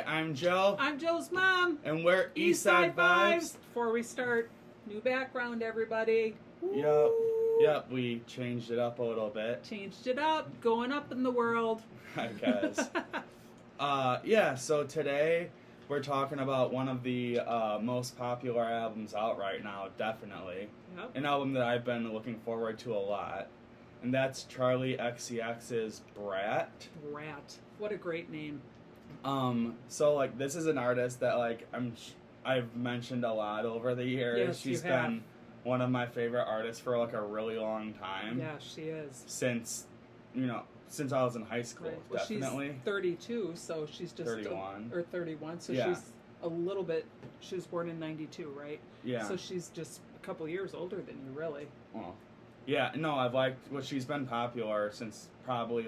Hi, I'm Joe. I'm Joe's mom. And we're Eastside Vibes. Before we start, new background, everybody. Yep, we changed it up a little bit. Changed it up, going up in the world. I guess. So today we're talking about one of the most popular albums out right now, definitely. Yep. An album that I've been looking forward to a lot. And that's Charli XCX's Brat. Brat. What a great name. So like this is an artist that like I've mentioned a lot over the years. Yes, She's you have. been one of my favorite artists for like a really long time. Yeah, she is. Since I was in high school, Right. Well, definitely. She's 32, so she's just 31. Or 31, so Yeah. she's a little bit. She was born in '92, right? Yeah. So she's just a couple years older than you, really. Well, yeah. No, I've liked. Well, she's been popular since probably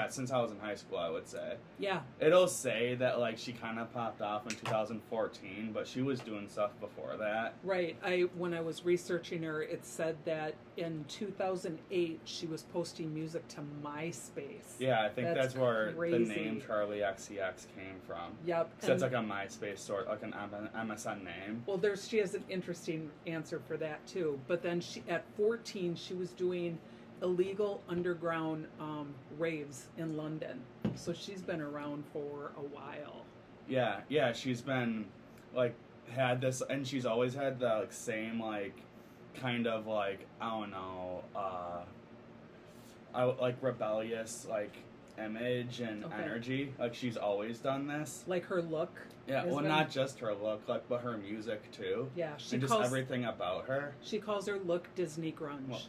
since I was in high school, I would say. Yeah. It'll say that like she kind of popped off in 2014, but she was doing stuff before that. Right. When I was researching her, it said that in 2008 she was posting music to MySpace. Yeah, I think that's where crazy. the name Charli XCX came from. Yep. So it's like a MySpace sort, like an MSN name. Well, she has an interesting answer for that too. But then at 14 she was doing illegal underground raves in London. So she's been around for a while. Yeah, she's been had this, and she's always had the same kind of I don't know, rebellious image and energy. Like she's always done this. Like her look. Yeah, well, not just her look, but her music too. Yeah, and just everything about her. She calls her look Disney grunge.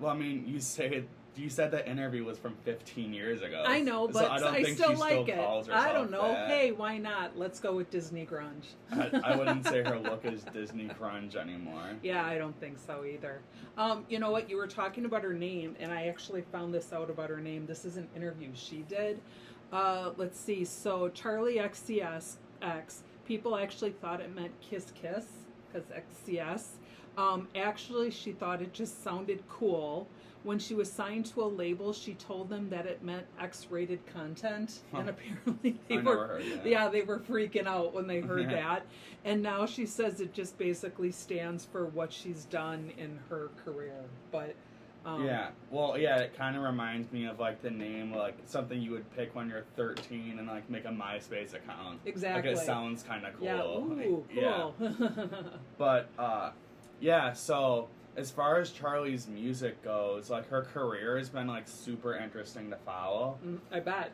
Well, I mean, you said that interview was from 15 years ago. I know, but so I don't think still she like still it. calls herself I don't know. that. Hey, why not? Let's go with Disney grunge. I wouldn't say her look is Disney grunge anymore. Yeah, I don't think so either. You know what? You were talking about her name, and I actually found this out about her name. This is an interview she did. Let's see. So Charli XCX, people actually thought it meant kiss kiss because XCS. Actually, she thought it just sounded cool. When she was signed to a label, she told them that it meant X-rated content, and apparently they were freaking out when they heard that. And now she says it just basically stands for what she's done in her career. But it kind of reminds me of the name something you would pick when you're 13 and make a MySpace account. Exactly. It sounds kind of cool. Yeah. Ooh, cool. Yeah. But so as far as Charli's music goes, her career has been super interesting to follow. I bet.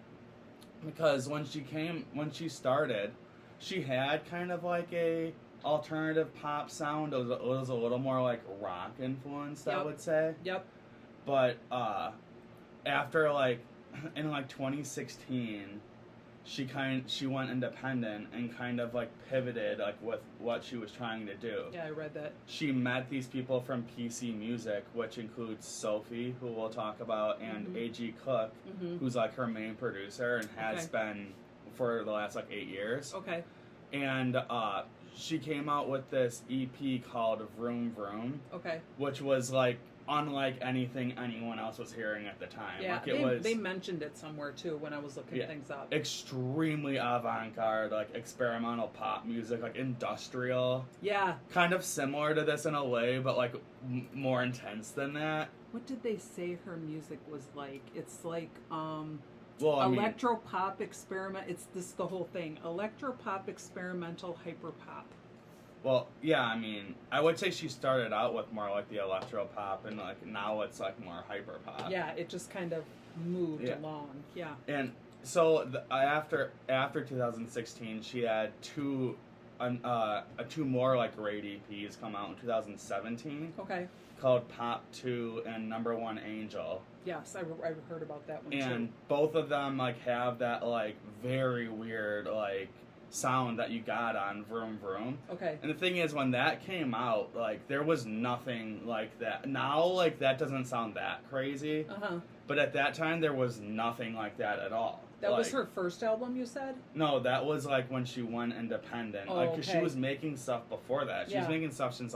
Because when she started, she had kind of a alternative pop sound. It was a little more rock influenced, I would say. Yep. But after in 2016, she went independent and kind of pivoted with what she was trying to do. Yeah, I read that. She met these people from PC Music, which includes Sophie, who we'll talk about, and A.G. Cook, who's her main producer and has been for the last 8 years. Okay. And she came out with this EP called Vroom Vroom. Okay. Which was unlike anything anyone else was hearing at the time. Yeah, they mentioned it somewhere too when I was looking things up. Extremely avant-garde, experimental pop music, industrial. Yeah. Kind of similar to this in a way, but more intense than that. What did they say her music was like? It's electro pop experiment. It's the whole thing. Electro pop experimental hyper pop. Well, yeah, I mean, I would say she started out with more the electro pop, and now it's more hyper pop. Yeah, it just kind of moved along. Yeah. And so after 2016, she had two more great EPs come out in 2017. Okay. Called Pop 2 and Number 1 Angel. Yes, I've heard about that one too. And both of them have that very weird sound that you got on Vroom Vroom. Okay. And the thing is, when that came out, there was nothing like that. Now, that doesn't sound that crazy. Uh-huh. But at that time, there was nothing like that at all. That was her first album, you said? No, that was when she went independent. Oh, because she was making stuff before that. She was making stuff since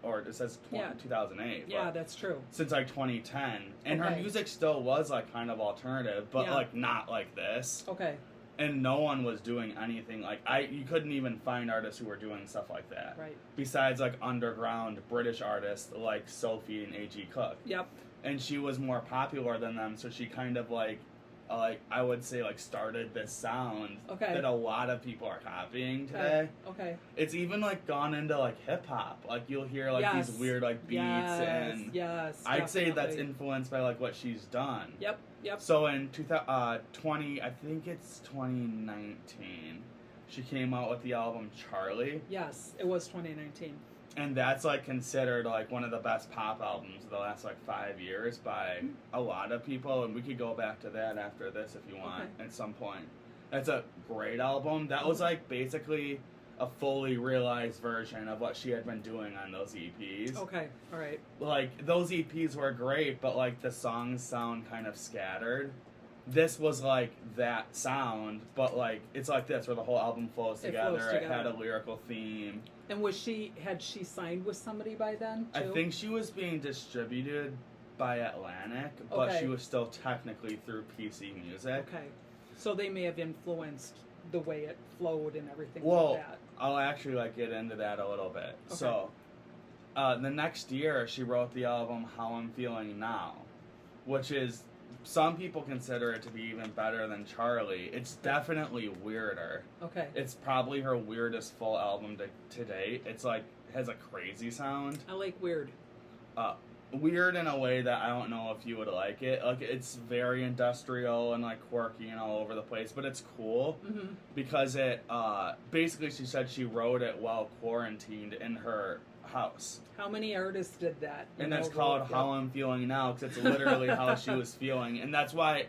2008. Yeah, that's true. Since 2010. And her music still was kind of alternative, but not like this. Okay. and no one was doing anything like you couldn't even find artists who were doing stuff like that. Right. Besides like underground British artists like Sophie and A.G. Cook. Yep. And she was more popular than them, so she kind of like I would say like started this sound that a lot of people are copying today. Okay. It's even like gone into like hip hop. Like you'll hear like these weird like beats and I'd say that's influenced by like what she's done. Yep. So in 2020, I think it's 2019, she came out with the album Charli. Yes, it was 2019. And that's like considered like one of the best pop albums of the last like 5 years by a lot of people, and we could go back to that after this if you want at some point. That's a great album. That was like basically a fully realized version of what she had been doing on those EPs. Okay, all right. Like those EPs were great, but like the songs sound kind of scattered. This was like that sound, but like it's like this where the whole album flows together. It had a lyrical theme. And had she signed with somebody by then too? I think she was being distributed by Atlantic, but she was still technically through PC Music. Okay. So they may have influenced the way it flowed and everything like that. I'll actually like get into that a little bit. Okay. So the next year she wrote the album How I'm Feeling Now, which is, some people consider it to be even better than Charli. It's definitely weirder. Okay. It's probably her weirdest full album to date. It's like, has a crazy sound. I like weird. Weird in a way that I don't know if you would like it. Like, it's very industrial and like quirky and all over the place, but it's cool because it, basically she said she wrote it while quarantined in her house. How many artists did that? And that's called How I'm Feeling Now, because it's literally how she was feeling. And that's why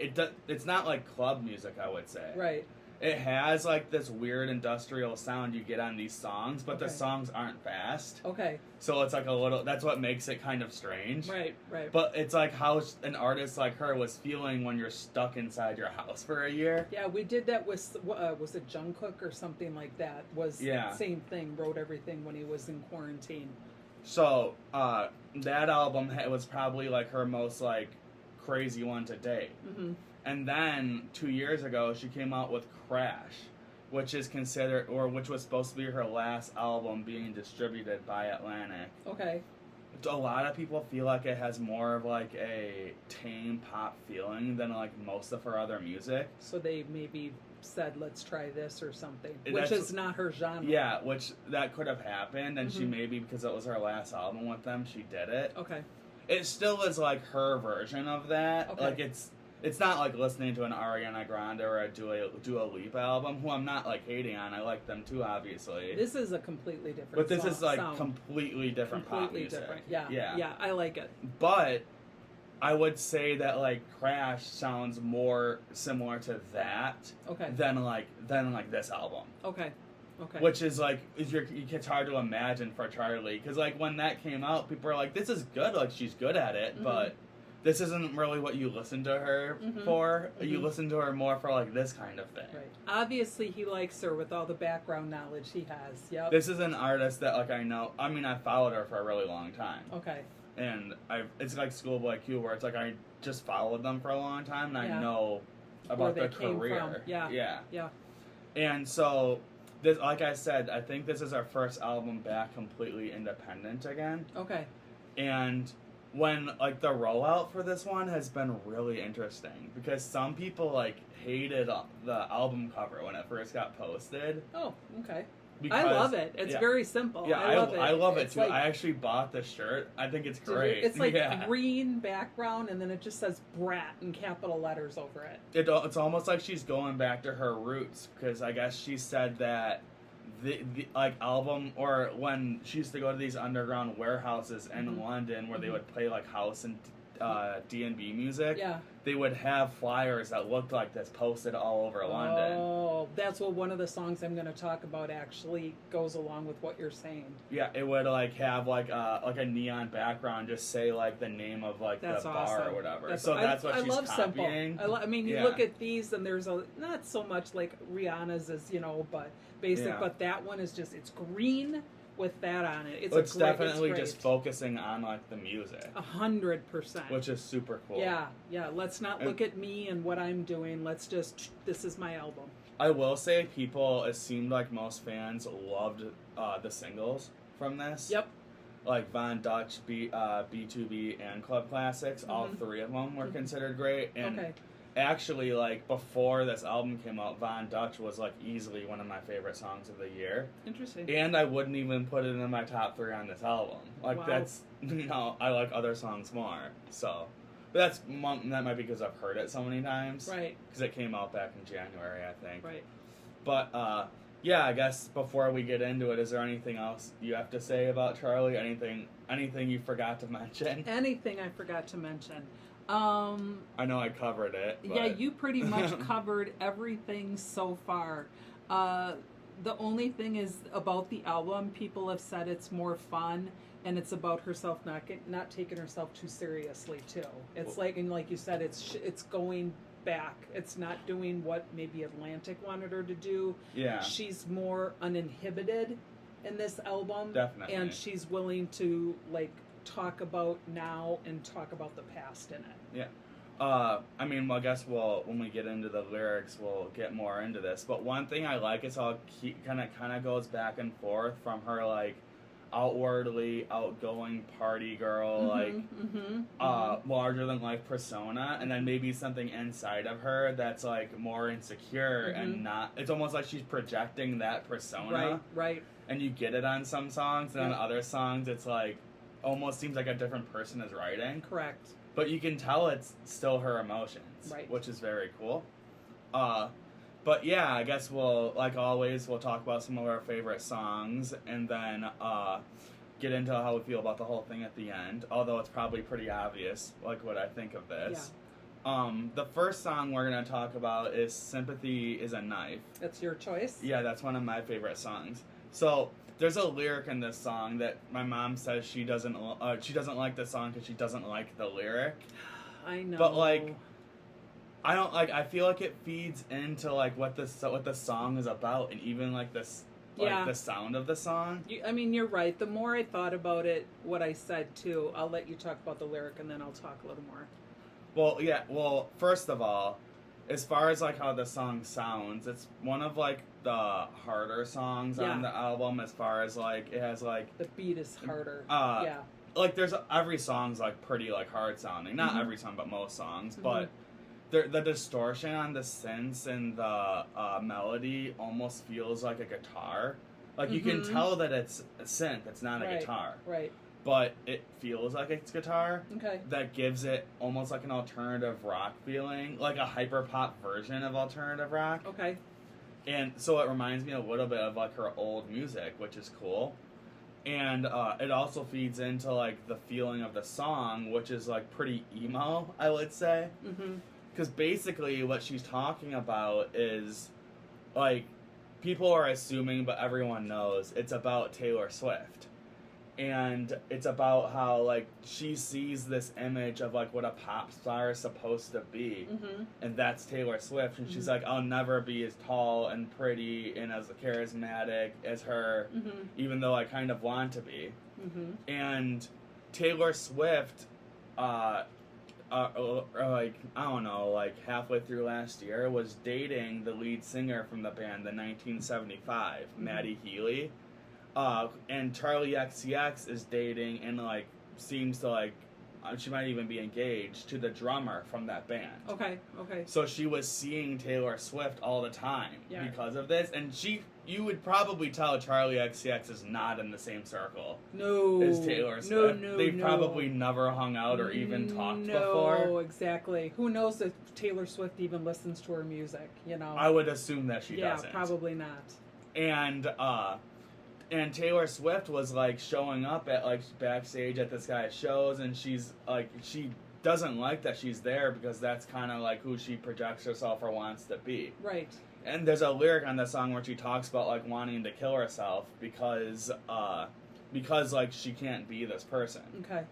it's not like club music, I would say. Right. It has like this weird industrial sound you get on these songs, but the songs aren't fast. Okay. So it's like a little, that's what makes it kind of strange. Right. But it's like how an artist like her was feeling when you're stuck inside your house for a year. Yeah, we did that with, was it Jungkook or something like that? Same thing, wrote everything when he was in quarantine. So, that album was probably like her most like crazy one to date. And then 2 years ago, she came out with Crash, which is considered, or which was supposed to be her last album being distributed by Atlantic. Okay. A lot of people feel like it has more of like a tame pop feeling than like most of her other music. So they maybe said, let's try this or something, which is not her genre. Yeah, which that could have happened, and she maybe, because it was her last album with them, she did it. Okay. It still is like her version of that. Okay. Like it's not like listening to an Ariana Grande or a Dua Lipa album, who I'm not like hating on. I like them too, obviously. This is a completely different But this is like completely different pop music. Different. Yeah, I like it. But I would say that like Crash sounds more similar to that than like this album. Okay. Which is like, it's hard to imagine for Charli, because like when that came out, people were like, this is good, like she's good at it, but this isn't really what you listen to her for. You listen to her more for like this kind of thing. Right. Obviously he likes her with all the background knowledge he has. Yep. This is an artist that like I know, I mean I followed her for a really long time. Okay. And it's like Schoolboy Q, where it's like I just followed them for a long time and I know about their career. From. Yeah. And so this, like I said, I think this is our first album back completely independent again. Okay. And when like the rollout for this one has been really interesting, because some people like hated the album cover when it first got posted. Oh, okay. Because, I love it. It's very simple. Yeah, I love it. I love it too. Like, I actually bought the shirt. I think it's great. It's like green background, and then it just says Brat in capital letters over it. It's almost like she's going back to her roots, because I guess she said that the like album, or when she used to go to these underground warehouses in London where they would play like house and D&B music, they would have flyers that looked like this posted all over London. Oh, that's what one of the songs I'm going to talk about actually goes along with what you're saying. Yeah, it would like have like a neon background, just say like the name of like the bar or whatever. That's what she's love copying. Simple. I mean, you look at these and there's not so much like Rihanna's as, but basic, but that one is just, it's green with that on it. It's definitely just focusing on like the music. 100%. Which is super cool. Yeah. Let's not look at me and what I'm doing. Let's just, this is my album. I will say it seemed like most fans loved the singles from this. Yep. Like Von Dutch, B2B, and Club Classics, all three of them were considered great. And actually, like, before this album came out, Von Dutch was, like, easily one of my favorite songs of the year. Interesting. And I wouldn't even put it in my top 3 on this album. Like, I like other songs more. So, but that might be because I've heard it so many times. Right. Because it came out back in January, I think. Right. But, yeah, I guess before we get into it, is there anything else you have to say about Charli? Anything you forgot to mention? Anything I forgot to mention. I know I covered it. But... Yeah, you pretty much covered everything so far. The only thing is about the album, people have said it's more fun, and it's about herself not taking herself too seriously too. It's like you said, it's going back. It's not doing what maybe Atlantic wanted her to do. Yeah. She's more uninhibited in this album. Definitely. And she's willing to, like, talk about now and talk about the past in it. Yeah. I mean, I guess when we get into the lyrics, we'll get more into this. But one thing I like is how it kind of goes back and forth from her, like, outwardly outgoing party girl, larger than life persona, and then maybe something inside of her that's like more insecure and not. It's almost like she's projecting that persona, right? And you get it on some songs, and on other songs, it's like almost seems like a different person is writing. Correct. But you can tell it's still her emotions, right? Which is very cool. But yeah, I guess we'll talk about some of our favorite songs, and then get into how we feel about the whole thing at the end. Although it's probably pretty obvious, like, what I think of this. Yeah. The first song we're gonna talk about is "Sympathy Is a Knife." That's your choice? Yeah, that's one of my favorite songs. So there's a lyric in this song that my mom says she doesn't like the song because she doesn't like the lyric. I know. But like, I don't like. I feel like it feeds into like what the song is about, and even like this, like the sound of the song. I mean, you're right. The more I thought about it, what I said too. I'll let you talk about the lyric, and then I'll talk a little more. Well, yeah. Well, first of all, as far as like how the song sounds, it's one of like the harder songs on the album. As far as like it has like the beat is harder. Yeah. Like every song's like pretty like hard sounding. Not every song, but most songs, but. The distortion on the synths and the melody almost feels like a guitar. Like, you can tell that it's a synth, it's not a guitar. Right. But it feels like it's guitar. Okay. That gives it almost like an alternative rock feeling, like a hyper-pop version of alternative rock. Okay. And so it reminds me a little bit of, like, her old music, which is cool. And it also feeds into, like, the feeling of the song, which is, like, pretty emo, I would say. Mm-hmm. Because basically what she's talking about is, like, people are assuming, but everyone knows, it's about Taylor Swift. And it's about how, like, she sees this image of, like, what a pop star is supposed to be. Mm-hmm. And that's Taylor Swift. And she's like, I'll never be as tall and pretty and as charismatic as her, even though I kind of want to be. Mm-hmm. And Taylor Swift... like, I don't know, like halfway through last year, was dating the lead singer from the band, the 1975, Maddie Healy. And Charli XCX is dating and, like, seems to, like, she might even be engaged to the drummer from that band. Okay. So she was seeing Taylor Swift all the time because of this, and you would probably tell Charli XCX is not in the same circle as Taylor Swift. They've probably never hung out or even talked before. No, exactly. Who knows if Taylor Swift even listens to her music, you know? I would assume that she doesn't. Yeah, probably not. And Taylor Swift was, like, showing up at, like, backstage at this guy's shows, and she's, like, she doesn't like that she's there because that's kind of, like, who she projects herself or wants to be. Right. And there's a lyric on the song where she talks about, like, wanting to kill herself because, like, she can't be this person. Okay.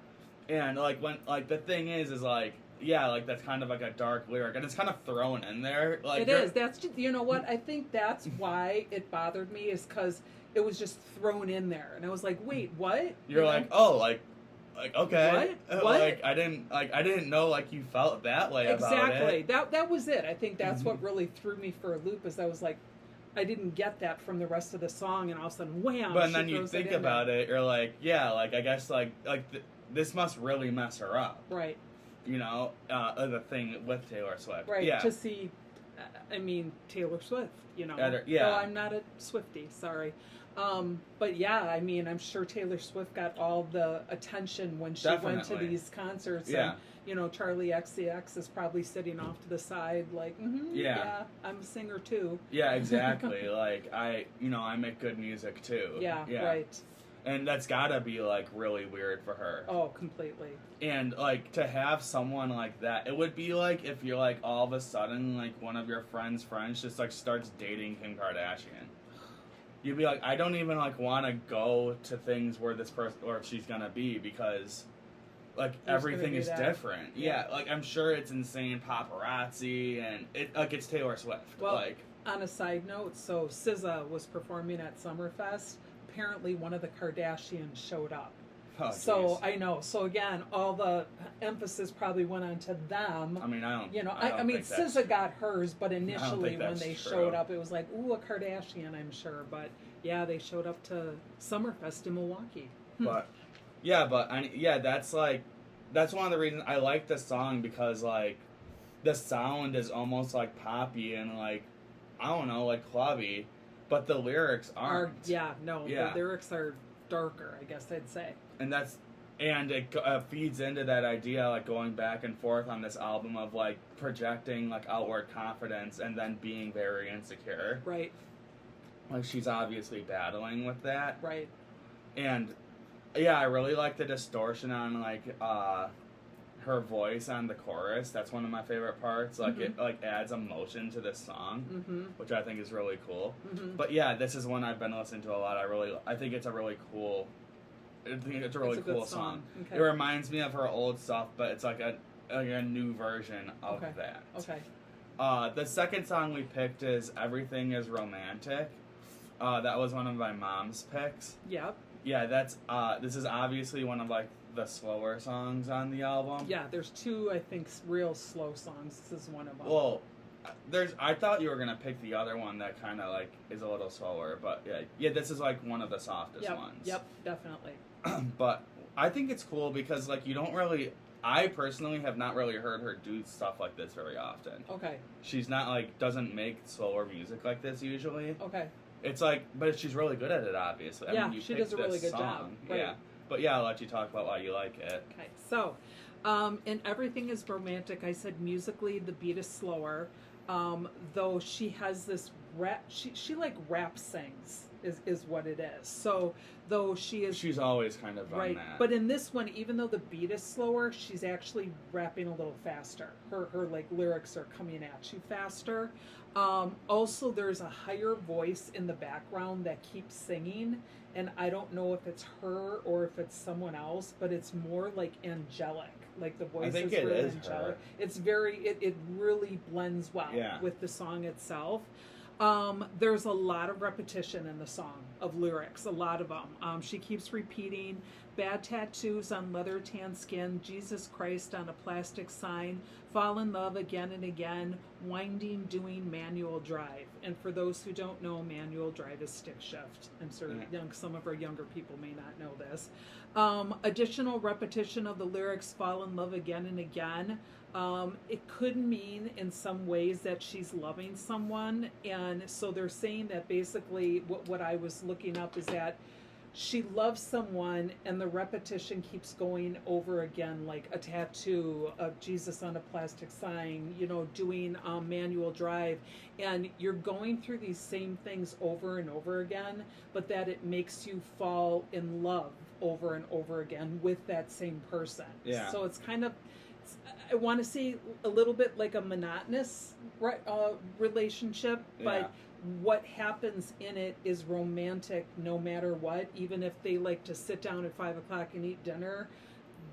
And, like, the thing is, like, yeah, like, that's kind of, like, a dark lyric, and it's kind of thrown in there. Like, it is. That's just, you know what? I think that's why it bothered me, is because... it was just thrown in there, and I was like, "Wait, what?" You're like, "Oh, like, Like, okay. What? Like, I didn't know, like, you felt that way about it. Exactly. That was it. I think that's what really threw me for a loop, is I was like, I didn't get that from the rest of the song, and all of a sudden, wham! But then you think about it, you're like, yeah, like, I guess, like this must really mess her up. Right. You know, the thing with Taylor Swift. Right. Yeah. To see, I mean, Taylor Swift, you know. Yeah. Though I'm not a Swiftie, sorry. But yeah, I mean, I'm sure Taylor Swift got all the attention when she went to these concerts. Yeah. And, you know, Charli XCX is probably sitting off to the side like, yeah, I'm a singer too. Yeah, exactly. Like, I make good music too. Yeah, right. And that's gotta be, like, really weird for her. Oh, completely. And, like, to have someone like that, it would be like if you're, like, all of a sudden, like, one of your friends' just, like, starts dating Kim Kardashian. You'd be like, I don't even, like, want to go to things where this person, or she's gonna be, because, like, everything is different. Yeah, like, I'm sure it's insane paparazzi, and it's Taylor Swift. Well, like, on a side note, so SZA was performing at Summerfest. Apparently one of the Kardashians showed up. oh, So geez. I know. So again, all the emphasis probably went on to them. I mean, I don't. You know, I mean, think that's SZA got hers, but I don't initially think when that's they true. showed up, it was like, ooh, a Kardashian, I'm sure. But yeah, they showed up to Summerfest in Milwaukee. But that's like, that's one of the reasons I like the song, because, like, the sound is almost like poppy and, like, I don't know, like clubby, but the lyrics aren't. The Yeah. lyrics are darker, I guess I'd say. And it feeds into that idea, like, going back and forth on this album of, like, projecting, like, outward confidence and then being very insecure. Right. Like, she's obviously battling with that. Right. And yeah, I really like the distortion on, like, her voice on the chorus. That's one of my favorite parts. Like, it, like, adds emotion to this song, which I think is really cool. But yeah, this is one I've been listening to a lot. I think it's a really cool. I think it's a really cool song. Okay. It reminds me of her old stuff, but it's like a new version of that. Okay. The second song we picked is "Everything Is Romantic." That was one of my mom's picks. Yep. Yeah, that's this is obviously one of, like, the slower songs on the album. Yeah, there's two, I think, real slow songs. This is one of them. Well, I thought you were gonna pick the other one that kind of, like, is a little slower, but yeah, this is, like, one of the softest ones. Yep, definitely. But I think it's cool because, like, I personally have not really heard her do stuff like this very often. Okay. She's not, like, doesn't make slower music like this usually. Okay. It's like, but she's really good at it, obviously. Yeah, I mean, she does a really good job. Right. Yeah. But yeah, I'll let you talk about why you like it. Okay, so, in Everything Is Romantic, I said musically the beat is slower, though she has this rap, she like rap sings, is what it is. So, though she's always kind of right, on that. But in this one, even though the beat is slower, she's actually rapping a little faster. Her like lyrics are coming at you faster. Also, there's a higher voice in the background that keeps singing, and I don't know if it's her or if it's someone else, but it's more like angelic. Like the voice is really angelic. Her. It's very, it really blends well with the song itself. There's a lot of repetition in the song of lyrics, a lot of them. She keeps repeating, bad tattoos on leather tan skin, Jesus Christ on a plastic sign, fall in love again and again, winding, doing manual drive. And for those who don't know, manual drive is stick shift. I'm sure some of our younger people may not know this. Additional repetition of the lyrics, fall in love again and again. It could mean in some ways that she's loving someone, and so they're saying that basically what I was looking up is that she loves someone and the repetition keeps going over again, like a tattoo of Jesus on a plastic sign, doing manual drive, and you're going through these same things over and over again, but that it makes you fall in love over and over again with that same person. Yeah. So it's kind of, I want to say a little bit like a monotonous relationship, but what happens in it is romantic no matter what. Even if they like to sit down at 5 o'clock and eat dinner,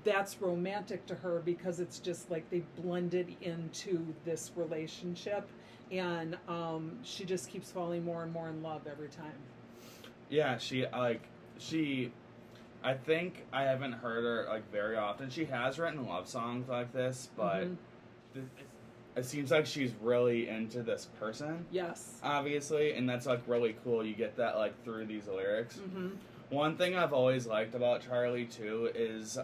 that's romantic to her because it's just like they blended into this relationship, and she just keeps falling more and more in love every time. Yeah, I think I haven't heard her like very often. She has written love songs like this, but th- it seems like she's really into this person. Yes. Obviously, and that's like really cool. You get that like through these lyrics. Mm-hmm. One thing I've always liked about Charli too is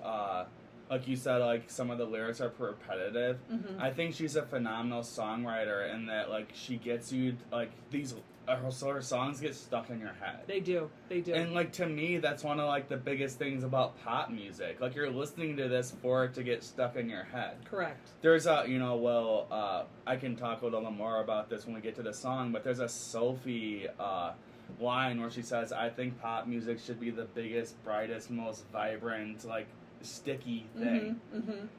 like you said, like some of the lyrics are repetitive. Mm-hmm. I think she's a phenomenal songwriter in that like she gets you like these her songs get stuck in your head. They do. And like to me, that's one of like the biggest things about pop music. Like you're listening to this for it to get stuck in your head. Correct. There's a I can talk a little more about this when we get to the song, but there's a Sophie line where she says, "I think pop music should be the biggest, brightest, most vibrant, like sticky thing."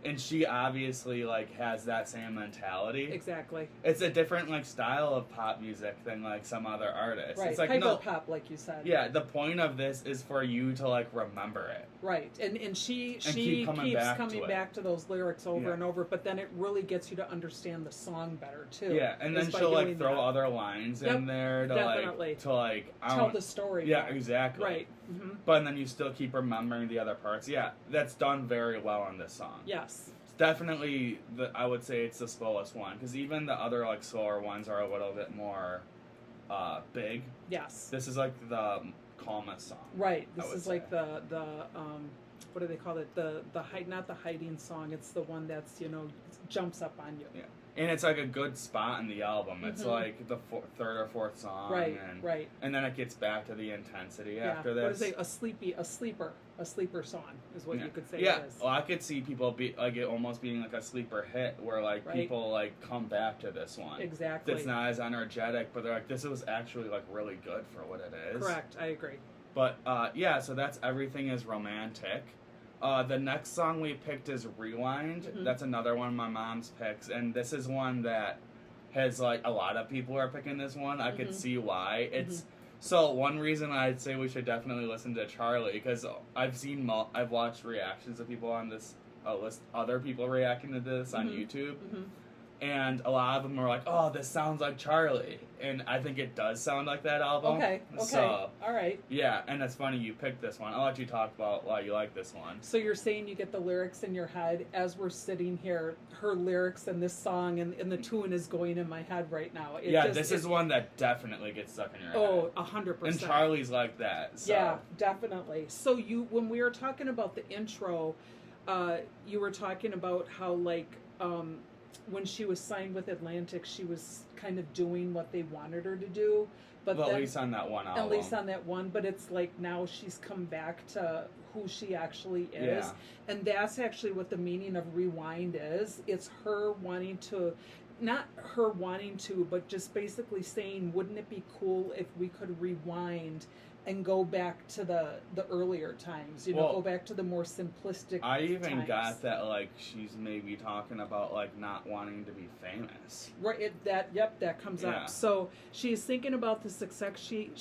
And she obviously like has that same mentality. Exactly. It's a different like style of pop music than like some other artists. Right. It's like hyper pop, like you said. Yeah, the point of this is for you to like remember it. Right. And she keep coming keeps back to to those lyrics over and over, but then it really gets you to understand the song better too. Yeah, and then she'll like throw other lines in there to definitely. tell the story. Yeah, exactly. Right. But then you still keep remembering the other parts. Yeah, that's done very well on this song. Yes. It's definitely I would say it's the slowest one, because even the other like slower ones are a little bit more big. Yes. This is like the calmest song. Right. This is say. like the what do they call it? The not the hiding song. It's the one that's jumps up on you. Yeah. And it's like a good spot in the album. It's like the third or fourth song. Right, and, right. And then it gets back to the intensity after this. What is it? A sleeper song is what you could say yeah. it is. Well, I could see people be like it almost being like a sleeper hit where like people like come back to this one. Exactly. It's not as energetic, but they're like, this was actually like really good for what it is. Correct. I agree. But so that's Everything Is Romantic. The next song we picked is Rewind. That's another one of my mom's picks, and this is one that has like a lot of people are picking this one. I could see why. It's so one reason I'd say we should definitely listen to Charli, because I've watched reactions of people on this list, other people reacting to this on YouTube. And a lot of them are like, "Oh, this sounds like Charli," and I think it does sound like that album. Okay. So, all right. yeah, and it's funny you picked this one. I'll let you talk about why you like this one. So you're saying you get the lyrics in your head as we're sitting here. Her lyrics and this song and the tune is going in my head right now. This is one that definitely gets stuck in your head. Oh, 100%. And Charli's like that. So. Yeah, definitely. So when we were talking about the intro, you were talking about how like. When she was signed with Atlantic, she was kind of doing what they wanted her to do. But at least on that one album. At least on that one. But it's like now she's come back to who she actually is. Yeah. And that's actually what the meaning of Rewind is. It's her wanting to, not her wanting to, but just basically saying, wouldn't it be cool if we could rewind and go back to the earlier times, go back to the more simplistic I even times. got that, like, she's maybe talking about, like, not wanting to be famous. Right, that comes up. So she's thinking about the success she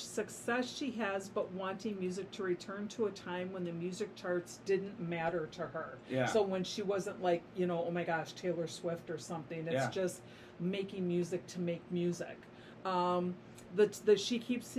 has, but wanting music to return to a time when the music charts didn't matter to her. Yeah. So when she wasn't like, oh my gosh, Taylor Swift or something. It's just making music to make music. She keeps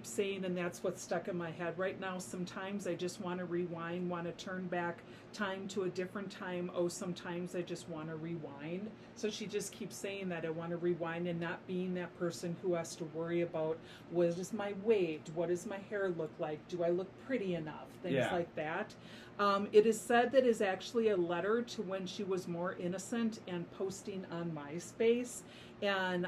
saying, and that's what's stuck in my head right now. Sometimes I just want to rewind, want to turn back time to a different time. Oh, sometimes I just want to rewind. So she just keeps saying that I want to rewind and not being that person who has to worry about what is my weight, what does my hair look like, do I look pretty enough, things like that. It is said that is actually a letter to when she was more innocent and posting on MySpace. And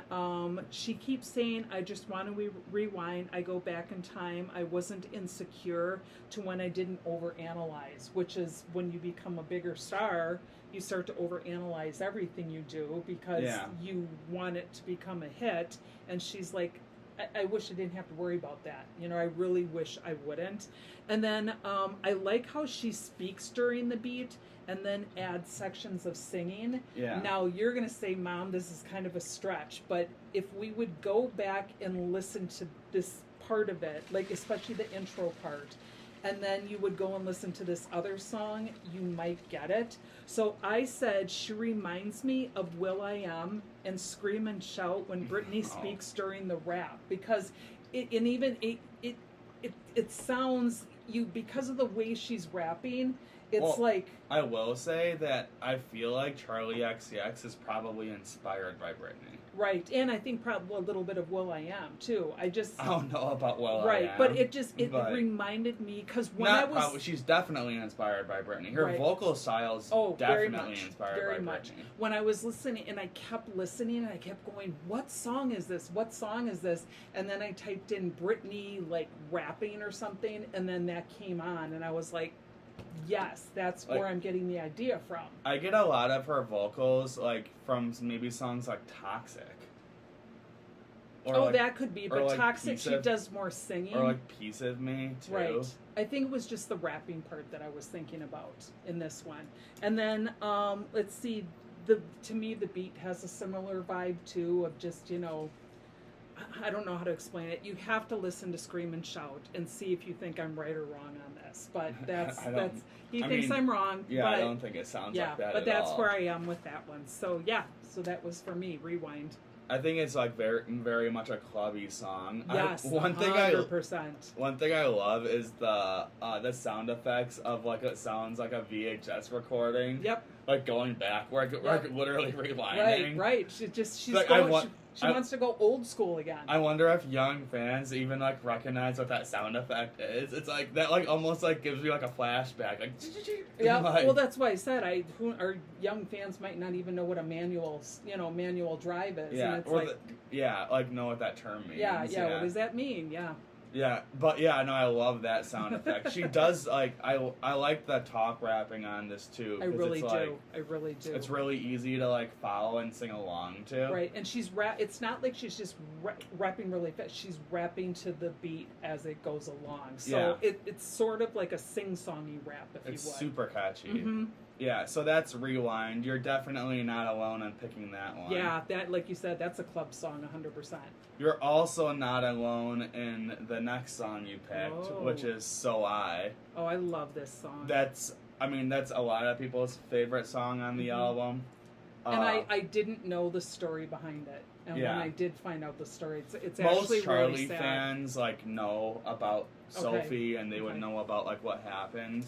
she keeps saying, I just want to rewind. I go back in time. I wasn't insecure to when I didn't overanalyze, which is when you become a bigger star, you start to overanalyze everything you do because you want it to become a hit. And she's like, I wish I didn't have to worry about that. I really wish I wouldn't. And then I like how she speaks during the beat and then adds sections of singing. Yeah. Now, you're going to say, Mom, this is kind of a stretch, but if we would go back and listen to this part of it, like especially the intro part, and then you would go and listen to this other song, you might get it. So I said, she reminds me of Will.i.am and Scream and Shout when Britney speaks during the rap, because it sounds, because of the way she's rapping, it's Well, like I will say that I feel like Charli XCX is probably inspired by Britney. right, and I think probably a little bit of Will.i.am too. I don't know about Will.i.am. Right, but it but reminded me because when not I was probably, she's definitely inspired by Britney. Her Right. vocal style's very definitely much, inspired very by much. Britney. When I was listening, and I kept listening, and I kept going, "What song is this? What song is this?" And then I typed in Britney like rapping or something, and then that came on, and I was like, "Yes, that's Like, where I'm getting the idea from." I get a lot of her vocals like from maybe songs like Toxic. Or That could be, but like Toxic, Piece she of- does more singing. Or like Piece of Me too. Right. I think it was just the rapping part that I was thinking about in this one. And then let's see, to me the beat has a similar vibe too of just, I don't know how to explain it. You have to listen to Scream and Shout and see if you think I'm right or wrong on this. But he thinks I'm wrong. Yeah, but, I don't think it sounds like that but at that's all. where I am with that one. So so that was for me. Rewind. I think it's like very, very much a clubby song. Yes, One thing 100%. I love is the sound effects of like it sounds like a VHS recording. Yep. Like going backward, like literally rewinding. Right. She's Like, going. She wants to go old school again. I wonder if young fans even like recognize what that sound effect is. It's like that, like almost like gives me like a flashback. Like yeah, like, well, that's why I said our young fans might not even know what a manual drive is. yeah, and it's or like, like know what that term means. yeah. What does that mean? Yeah. Yeah, but yeah, no, I love that sound effect. She does like I like the talk rapping on this too. I really do. I really do. It's really easy to like follow and sing along to. Right, and she's it's not like she's just rapping really fast. She's rapping to the beat as it goes along. So it's sort of like a sing-songy rap, if It's you would. super catchy. Mm-hmm. Yeah, so that's Rewind. You're definitely not alone in picking that one. Yeah, that, like you said, that's a club song, 100%. You're also not alone in the next song you picked, which is So I. Oh, I love this song. That's a lot of people's favorite song on the album. And I didn't know the story behind it. And when I did find out the story, it's most actually Charli really sad. fans like know about Sophie and they would know about like what happened.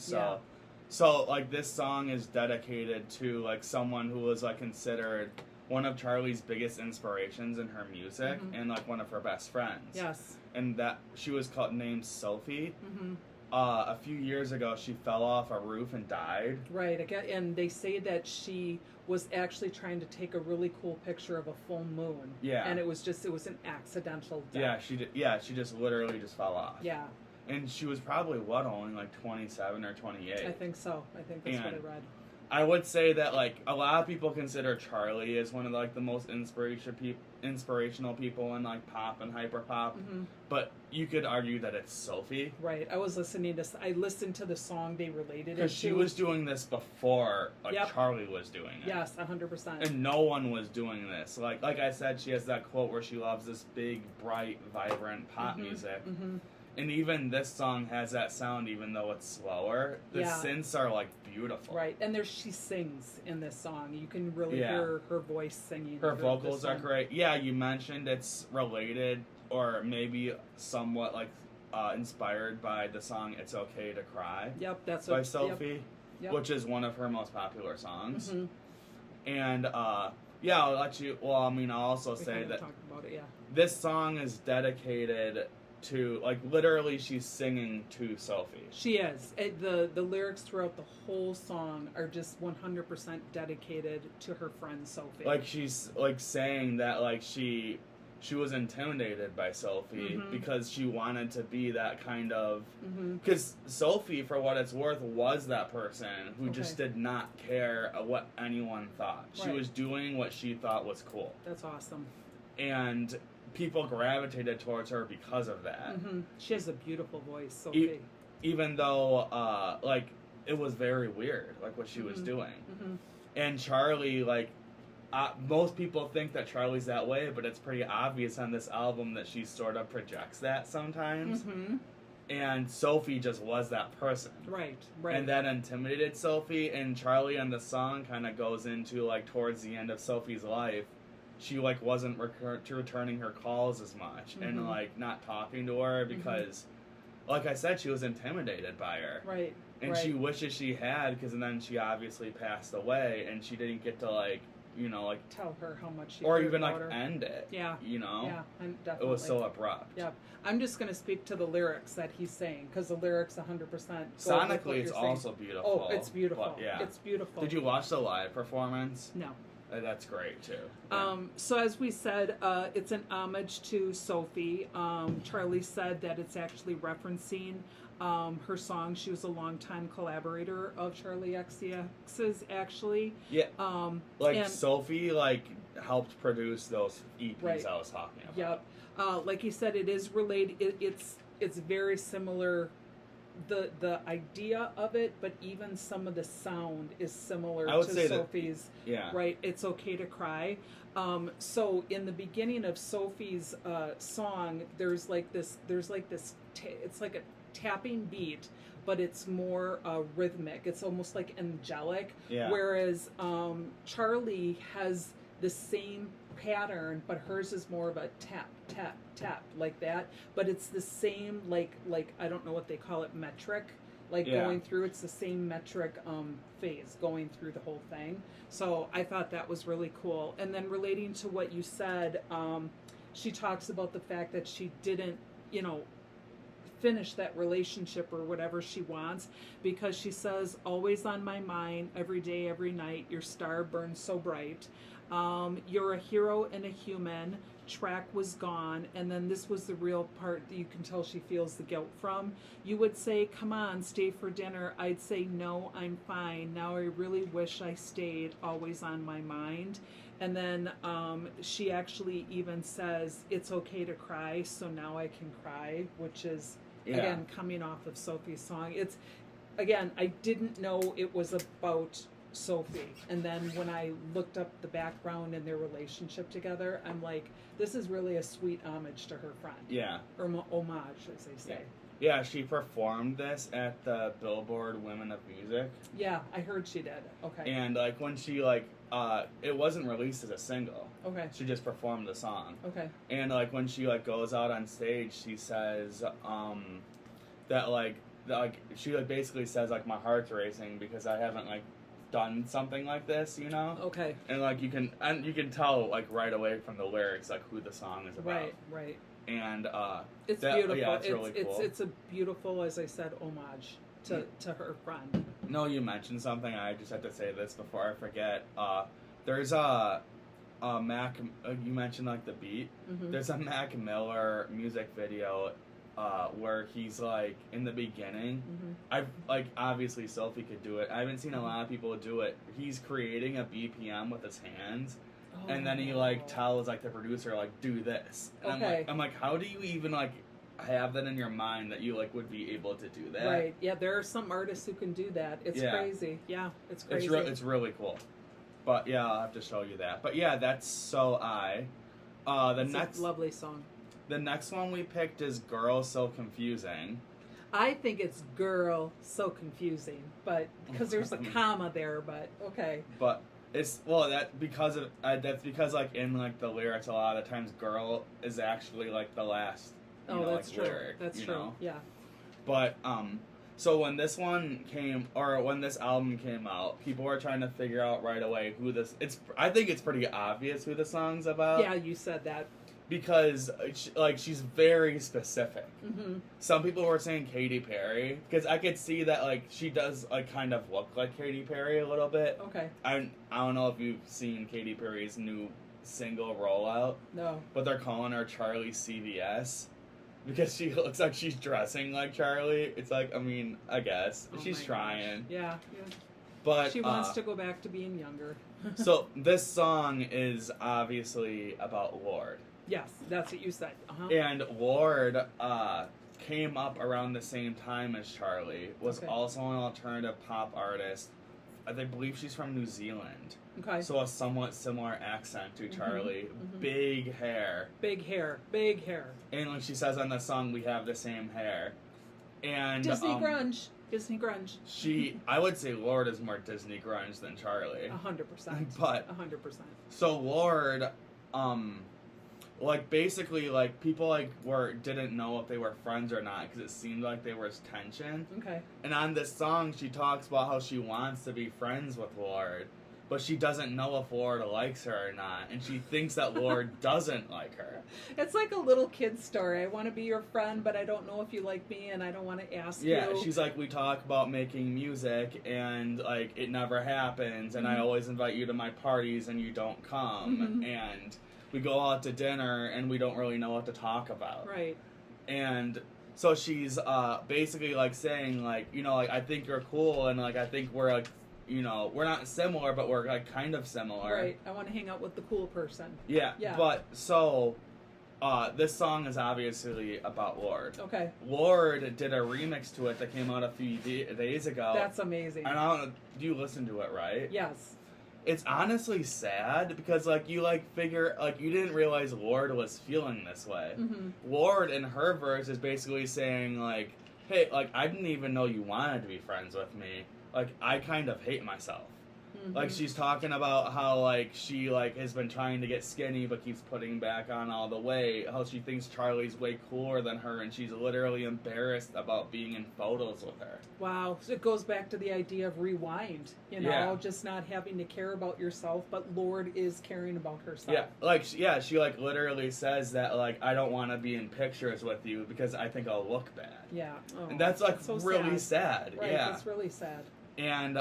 So like this song is dedicated to like someone who was like considered one of Charli's biggest inspirations in her music and like one of her best friends. Yes. And that she was named Sophie. Mm-hmm. A few years ago, she fell off a roof and died. Right, and they say that she was actually trying to take a really cool picture of a full moon. Yeah. And it was an accidental death. She just literally just fell off. Yeah. And she was probably only like 27 or 28. I think so. I think that's what I read. I would say that like a lot of people consider Charli as one of like the most inspirational people in like pop and hyper pop, but you could argue that it's Sophie. Right. I listened to the song they related it to. Because she was doing this before Charli was doing it. Yes, 100%. And no one was doing this. Like I said, she has that quote where she loves this big, bright, vibrant pop music. Mm-hmm. And even this song has that sound, even though it's slower. The synths are like beautiful. Right, and she sings in this song. You can really hear her voice singing. Her vocals are great. Yeah, you mentioned it's related or maybe somewhat like inspired by the song "It's Okay to Cry." Yep, that's by Sophie, which is one of her most popular songs. Mm-hmm. And I'll let you. Well, I mean, I'll also say that this song is dedicated to like literally she's singing to Sophie. She is. The lyrics throughout the whole song are just 100% dedicated to her friend Sophie. Like she's like saying that like she was intimidated by Sophie because she wanted to be that kind of because Sophie, for what it's worth, was that person who just did not care what anyone thought. She was doing what she thought was cool. That's awesome. And people gravitated towards her because of that. She has a beautiful voice, Sophie. Even though, like, it was very weird, like, what she was doing. And Charli, like, most people think that Charli's that way, but it's pretty obvious on this album that she sort of projects that sometimes. And Sophie just was that person. Right. And that intimidated Sophie, and Charli on the song kind of goes into, like, towards the end of Sophie's life, she like wasn't returning her calls as much and like not talking to her because like I said, she was intimidated by her. Right. And she wishes she had, because then she obviously passed away, and she didn't get to, like, you know, like... Tell her how much she or cared even, about like, her. end it. Yeah. You know? Yeah, definitely. It was so abrupt. Yep. I'm just going to speak to the lyrics that he's saying, because the lyrics 100% sonically, it's also beautiful. Oh, it's beautiful. But, yeah. It's beautiful. Did you watch the live performance? No. That's great, too. Yeah. So as we said, it's an homage to Sophie. Charli said that it's actually referencing her song. She was a longtime collaborator of Charli Xcx'S, actually. Yeah. And Sophie, like, helped produce those EPs I was talking about. Yep. Like you said, it is related. It's very similar. The idea of it, but even some of the sound is similar to Sophie's. Yeah. Right. It's Okay to Cry. So in the beginning of Sophie's song, there's like this. It's like a tapping beat, but it's more rhythmic. It's almost like angelic. Yeah. Whereas Charli has the same pattern, but hers is more of a tap, tap, tap, like that. But it's the same, like I don't know what they call it, metric, going through. It's the same metric phase going through the whole thing. So I thought that was really cool. And then relating to what you said, she talks about the fact that she didn't, finish that relationship or whatever she wants, because she says, always on my mind, every day, every night, your star burns so bright. You're a hero and a human. Track was gone, and then this was the real part that you can tell she feels the guilt from. You would say, come on, stay for dinner. I'd say, no, I'm fine. Now I really wish I stayed, always on my mind. And then she actually even says, it's okay to cry, so now I can cry, which is, again, coming off of Sophie's song. It's, again, I didn't know it was about Sophie, and then when I looked up the background and their relationship together, I'm like, this is really a sweet homage to her friend. Yeah. Or homage, as they say. Yeah, she performed this at the Billboard Women of Music. Yeah, I heard she did. Okay. And, like, when she, like, it wasn't released as a single. Okay. She just performed the song. Okay. And, like, when she, like, goes out on stage, she says, that, she, like, basically says, like, my heart's racing because I haven't, like, done something like this, Okay. And, like, you can tell, like, right away from the lyrics, like, who the song is about. Right. And, it's beautiful. Yeah, it's really cool. It's a beautiful, as I said, homage to her friend. No, you mentioned something. I just have to say this before I forget. There's a Mac. You mentioned like the beat. Mm-hmm. There's a Mac Miller music video where he's like in the beginning. Mm-hmm. I've like obviously Sophie could do it. I haven't seen a lot of people do it. He's creating a BPM with his hands. And then he like tells like the producer like do this. And I'm like, how do you even like have that in your mind that you like would be able to do that? Right. Yeah, there are some artists who can do that. It's crazy. Yeah, it's crazy. It's really cool. But yeah, I'll have to show you that. But yeah, that's So I. It's a lovely song. The next one we picked is Girl So Confusing. I think it's Girl So Confusing, but because there's a comma there, but okay. But it's that's because like in like the lyrics a lot of the times girl is actually like the last that's like, true. lyric. That's true. Know? Yeah. But so when this one came or when this album came out, people were trying to figure out right away who this. I think it's pretty obvious who the song's about. Yeah, you said that. Because she's very specific. Mm-hmm. Some people were saying Katy Perry because I could see that like she does like kind of look like Katy Perry a little bit. Okay. I don't know if you've seen Katy Perry's new single rollout. No. But they're calling her Charli CVS because she looks like she's dressing like Charli. It's like I guess she's trying. Yeah. But she wants to go back to being younger. So this song is obviously about Lorde. Yes, that's what you said. Uh-huh. And Lorde came up around the same time as Charli, was also an alternative pop artist. I believe she's from New Zealand. Okay. So a somewhat similar accent to Charli. Mm-hmm. Big hair. Big hair. And like she says on the song, we have the same hair. And Disney grunge. I would say Lorde is more Disney grunge than Charli. 100%. But 100%. So Lorde, like basically like people like didn't know if they were friends or not because it seemed like there was tension. Okay. And on this song, she talks about how she wants to be friends with Lord, but she doesn't know if Lord likes her or not, and she thinks that Lord doesn't like her. It's like a little kid story. I want to be your friend, but I don't know if you like me, and I don't want to ask you. Yeah, she's like, we talk about making music, and like it never happens, and I always invite you to my parties, and you don't come, and we go out to dinner, and we don't really know what to talk about. Right. And so she's basically like saying like, you know, like I think you're cool, and like I think we're like, you know, we're not similar, but we're like kind of similar. Right. I want to hang out with the cool person. Yeah. But so this song is obviously about Lord. Okay. Lord did a remix to it that came out a few days ago. That's amazing. And I don't know, do you listen to it, right? Yes. It's honestly sad because like you like figure like you didn't realize Lord was feeling this way. Lord in her verse is basically saying like, hey, like I didn't even know you wanted to be friends with me. Like I kind of hate myself. Like she's talking about how like she like has been trying to get skinny but keeps putting back on all the weight. How she thinks Charlie's way cooler than her and she's literally embarrassed about being in photos with her. Wow. So it goes back to the idea of rewind, you know, just not having to care about yourself, but Lord is caring about herself. Yeah, like she like literally says that like I don't want to be in pictures with you because I think I'll look bad. Yeah. Oh, and that's like so really sad. Right, yeah. that's really sad. And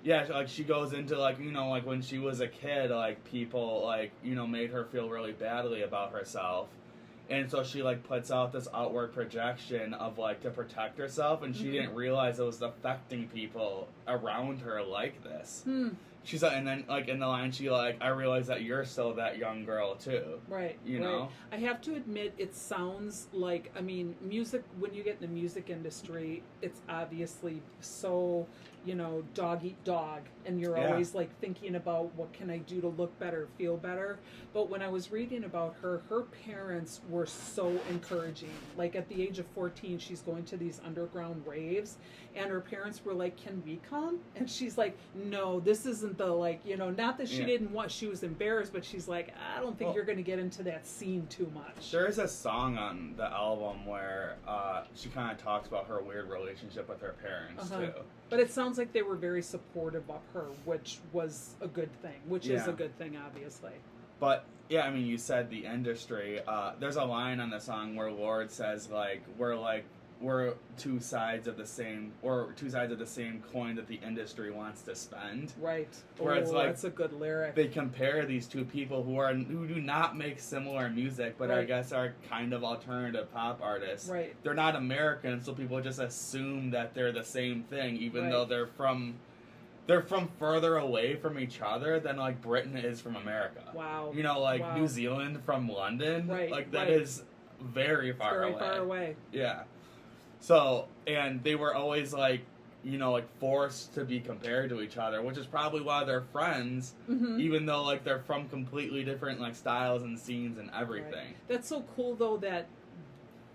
yeah, like she goes into like, you know, like when she was a kid, like people like, you know, made her feel really badly about herself. And so she like puts out this outward projection of like to protect herself, and she didn't realize it was affecting people around her like this. She's like, and then like in the line, she like, I realize that you're still that young girl too. Right. You know? I have to admit, it sounds like, I mean, music, when you get in the music industry, it's obviously so, you know, dog eat dog. And you're always like thinking about what can I do to look better, feel better. But when I was reading about her, her parents were so encouraging. Like at the age of 14, she's going to these underground raves, and her parents were like, can we come? And she's like, no, this isn't the, like, you know, not that she didn't want, she was embarrassed, but she's like, I don't think you're going to get into that scene too much. There is a song on the album where she kind of talks about her weird relationship with her parents too. But it sounds like they were very supportive of her, which was a good thing, which is a good thing, obviously. But yeah, I mean, you said the industry. There's a line on the song where Lord says like we're two sides of the same coin that the industry wants to spend. Right. Where it's like that's a good lyric. They compare these two people who do not make similar music, but I guess are kind of alternative pop artists. Right. They're not American, so people just assume that they're the same thing, even though they're from further away from each other than like Britain is from America. Wow. You know, like New Zealand from London. Right. Like that is very far away. Very far away. Yeah. So, and they were always like, you know, like forced to be compared to each other, which is probably why they're friends, even though like they're from completely different like styles and scenes and everything. Right. That's so cool though that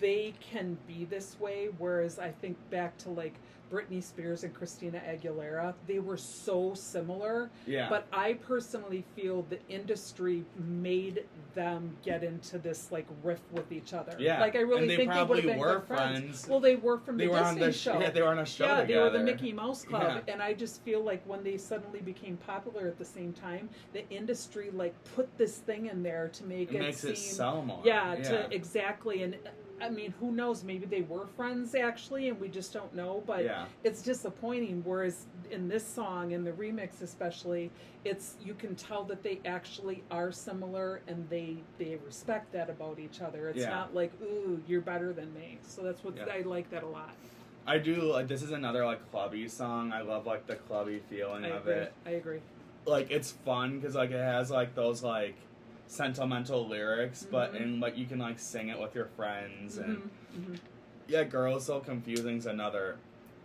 they can be this way, whereas I think back to like Britney Spears and Christina Aguilera, they were so similar. Yeah. But I personally feel the industry made them get into this like riff with each other. Yeah. Like I really think they would have been were good friends. friends. Well, they were from the were Disney show. Yeah, they were on a show together. Yeah, they were the Mickey Mouse Club. Yeah. And I just feel like when they suddenly became popular at the same time, the industry like put this thing in there to make it makes seem, it sell more. Yeah, to exactly. And I mean, who knows? Maybe they were friends actually, and we just don't know. But it's disappointing. Whereas in this song, in the remix especially, it's you can tell that they actually are similar, and they respect that about each other. It's not like, ooh, you're better than me. So that's what I like that a lot. I do. Like, this is another like clubby song. I love like the clubby feeling of it. I agree. Like it's fun because like it has like those like sentimental lyrics, but you can like sing it with your friends and yeah, Girl Is So Confusing is another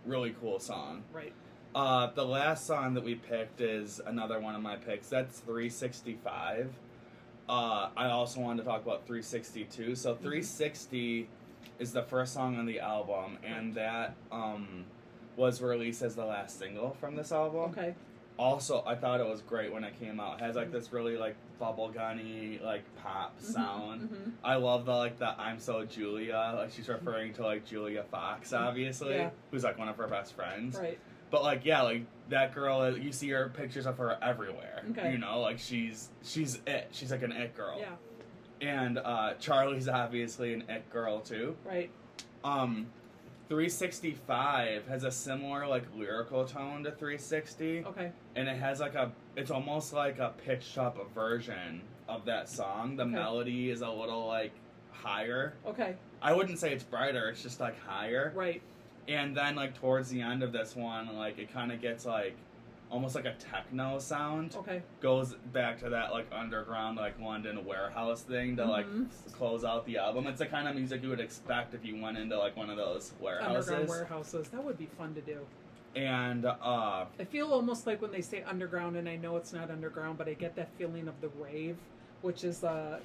really cool song. Right. The last song that we picked is another one of my picks. That's 365. I also wanted to talk about 362. So 360 is the first song on the album, and that was released as the last single from this album. Okay. also, I thought it was great when it came out. It has like this really like bubblegummy like pop sound. Mm-hmm. I love the I'm So Julia, like she's referring to like Julia Fox, obviously, Yeah. who's like one of her best friends. Right. But like yeah, like that girl, you see her pictures of her everywhere. Okay. You know, like she's it. She's like an it girl. Yeah. And Charlie's obviously an it girl too. Right. 365 has a similar like lyrical tone to 360. Okay. And it has like it's almost like a pitched up version of that song. The Okay. melody is a little like higher. Okay. I wouldn't say it's brighter, it's just like higher. Right. And then like towards the end of this one, like it kind of gets like almost like a techno sound. Okay. Goes back to that like underground like London warehouse thing to like close out the album. It's the kind of music you would expect if you went into like one of those warehouses. Underground warehouses. That would be fun to do. And I feel almost like when they say underground, and I know it's not underground, but I get that feeling of the rave, which is a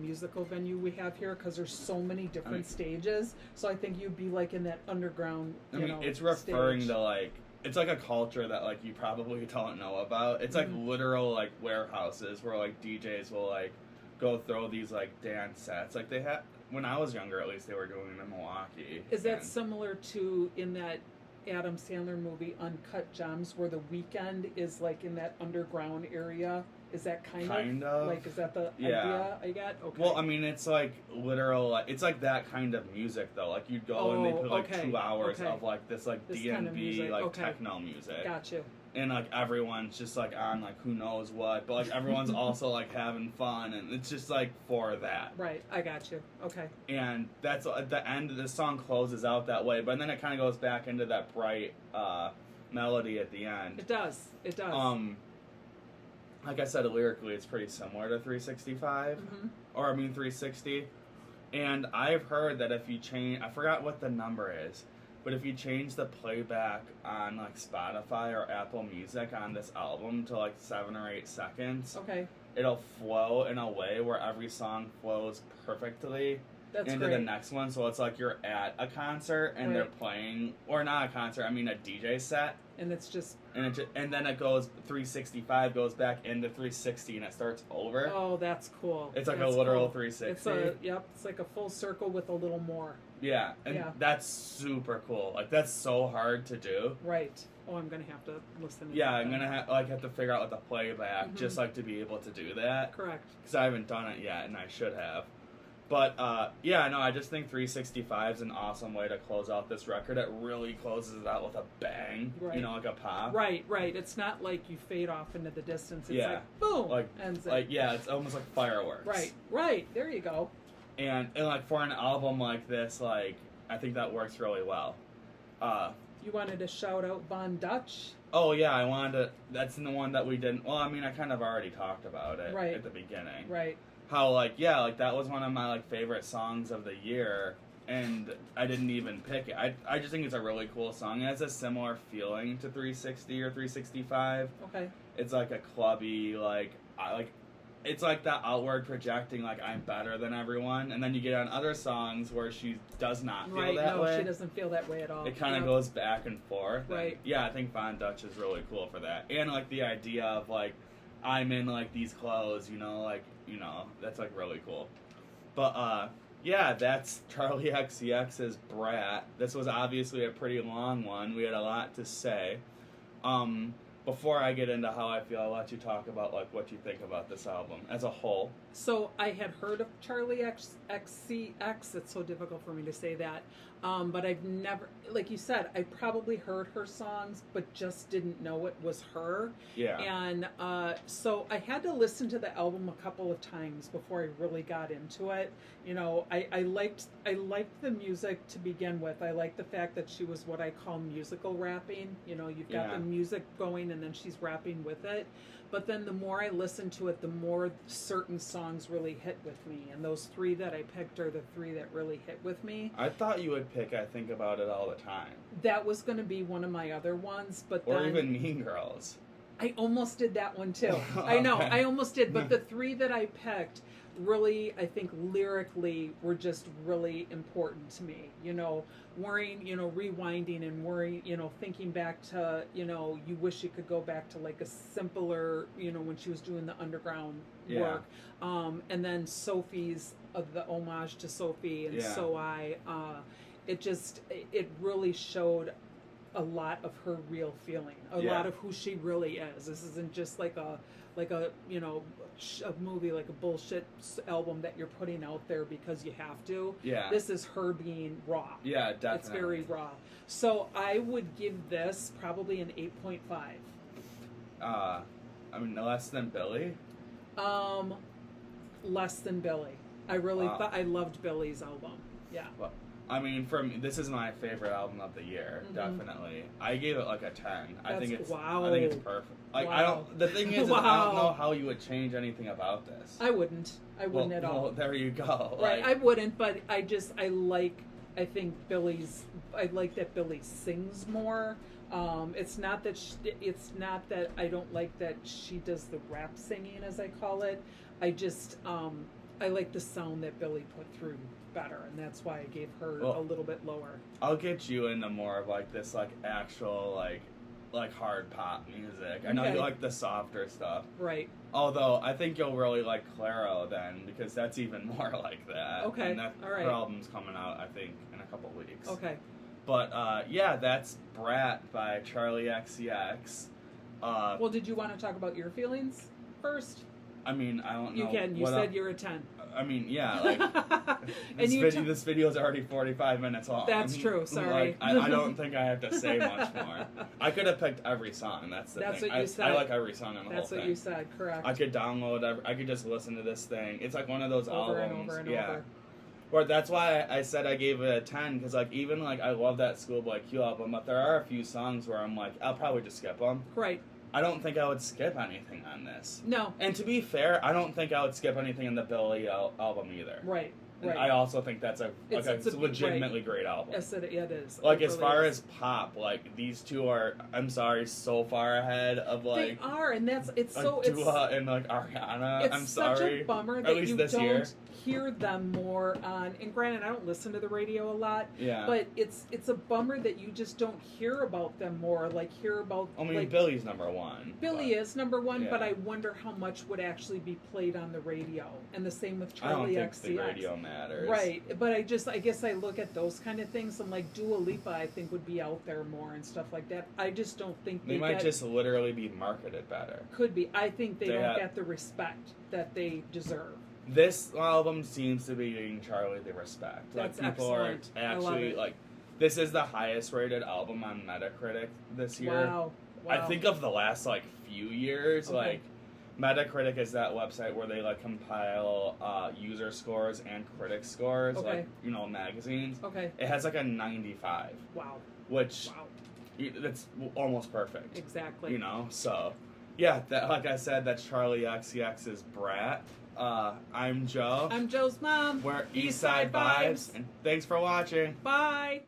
musical venue we have here, because there's so many different stages. So I think you'd be like in that underground. It's referring stage. to like it's like a culture that like you probably don't know about. It's like literal like warehouses where like DJs will like go throw these like dance sets. Like they had when I was younger, at least they were doing it in Milwaukee. Is that similar to in that Adam Sandler movie Uncut Gems, where the weekend is like in that underground area? Is that kind of like, is that the idea I got? Okay. Well, I mean, it's like literal. It's like that kind of music, though. Like you'd go and they put like 2 hours of like this like this DnB kind of music. like techno music. Got you. And like everyone's just like on like who knows what, but like everyone's also like having fun, and it's just like for that. Right. I got you. Okay. And that's at the end. The song closes out that way, but then it kind of goes back into that bright melody at the end. It does. It does. Like I said, lyrically, it's pretty similar to 365, or I mean 360. And I've heard that if you change, I forgot what the number is, but if you change the playback on like Spotify or Apple Music on this album to like 7 or 8 seconds, okay, it'll flow in a way where every song flows perfectly into great. The next one. So it's like you're at a concert and they're playing, or not a concert, I mean a DJ set. And it's just... And then it goes, 365 goes back into 360 and it starts over. Oh, that's cool. It's like a literal 360. It's like a full circle with a little more. Yeah, and that's super cool. Like, that's so hard to do. Right. Oh, I'm going to have to listen to Yeah, that. I'm going to have to figure out what the playback, just like to be able to do that. Correct. Because I haven't done it yet, and I should have. But, I just think 365 is an awesome way to close out this record. It really closes it out with a bang, like a pop. Right. It's not like you fade off into the distance. It's like, boom, ends it. Like, yeah, it's almost like fireworks. Right, there you go. And like, for an album like this, like, I think that works really well. You wanted to shout out Von Dutch? Oh, yeah, I wanted to, that's the one that we didn't, well, I mean, I kind of already talked about it at the beginning. Right. How, that was one of my, favorite songs of the year, and I didn't even pick it. I just think it's a really cool song. It has a similar feeling to 360 or 365. Okay. It's like a clubby, it's like that outward projecting, I'm better than everyone, and then you get on other songs where she does not feel that way. She doesn't feel that way at all. It kind of goes back and forth. Right. And, yeah, I think Von Dutch is really cool for that. And, the idea of, I'm in, these clothes, that's, really cool. But, that's Charli XCX's Brat. This was obviously a pretty long one. We had a lot to say. Before I get into how I feel, I'll let you talk about, what you think about this album as a whole. So, I had heard of Charli Xcx's. It's so difficult for me to say that. But I've never, like you said, I probably heard her songs, but just didn't know it was her. Yeah. And so I had to listen to the album a couple of times before I really got into it. I liked the music to begin with. I liked the fact that she was what I call musical rapping. You've got the music going and then she's rapping with it. But then the more I listened to it, the more certain songs really hit with me. And those 3 that I picked are the 3 that really hit with me. I thought you would pick I Think About It All the Time. That was going to be one of my other ones. But or even Mean Girls. I almost did that one too. I know, Okay. I almost did, but the three that I picked really, I think lyrically were just really important to me. You know, worrying, you know, rewinding and worrying, you know, thinking back to, you know, you wish you could go back to like a simpler, you know, when she was doing the underground Yeah. work. And then Sophie's, the homage to Sophie and Yeah. So it really showed a lot of her real feeling, a Yeah. lot of who she really is. This isn't just like a you know a movie, like a bullshit album that you're putting out there because you have to. Yeah. This is her being raw. Yeah, definitely. It's very raw. So I would give this probably an 8.5. I mean, less than Billy. Less than Billy. I really Wow. thought I loved Billy's album. Yeah. Well, I mean, this is my favorite album of the year, definitely. I gave it like a 10. I think it's wow. I think it's perfect. Like I Wow. don't. The thing is, I Wow. don't know how you would change anything about this. I wouldn't at all. Well, there you go. Right, Like, I wouldn't, but I think I like that Billy sings more. It's not that I don't like that she does the rap singing, as I call it. I like the sound that Billy put through better, and that's why I gave her a little bit lower. I'll get you into more of like this like actual like hard pop music. I know Okay. you like the softer stuff. Right. Although I think you'll really like Claro then, because that's even more like that. Okay, And that all right. her album's coming out, I think, in a couple weeks. Okay. But yeah, that's Brat by Charli XCX. Well, did you want to talk about your feelings first? I mean, I don't know. You can. You what said you're a 10. I mean, yeah, like And this video is already 45 minutes long. That's true, sorry. Like, I don't think I have to say much more. I could have picked every song. That's the That's thing. what you said. I like every song on the That's whole what thing. you said, correct. I could download. I could just listen to this thing. It's like one of those over albums. and over and yeah. over. Or that's why I said I gave it a 10, because like even like I love that Schoolboy Q album, but there are a few songs where I'm like, I'll probably just skip them. Right. I don't think I would skip anything on this. No. And to be fair, I don't think I would skip anything in the Billy album either. Right. And Right. I also think that's It's a legitimately great album. Yes, it is. Like It as really far is. as pop, like these two are, I'm sorry, so far ahead of like They are, and it's Dua and like Ariana. it's I'm such sorry. a bummer At that least you this don't year. hear them more on. And granted, I don't listen to the radio a lot, Yeah. but it's a bummer that you just don't hear about them more. Like hear about. I mean, like, Billy's number one. Billy but is number one, yeah. but I wonder how much would actually be played on the radio, and the same with I don't Charli think XCX. the radio matters. Right, but I guess I look at those kind of things, and like Dua Lipa, I think would be out there more and stuff like that. I just don't think They might just literally be marketed better. could be. I think they They don't have- get the respect that they deserve. This album seems to be giving Charli the respect. That's like people excellent. are I love actually it. like, this is the highest rated album on Metacritic this year. Wow. I think of the last like few years, Okay. like Metacritic is that website where they like compile user scores and critic scores, Okay. like magazines. Okay. It has like a 95, Wow. which Wow. that's almost perfect. Exactly. So yeah, that like I said, that's Charli XCX's Brat. I'm Joe. I'm Joe's mom. We're Eastside Vibes, and thanks for watching. Bye.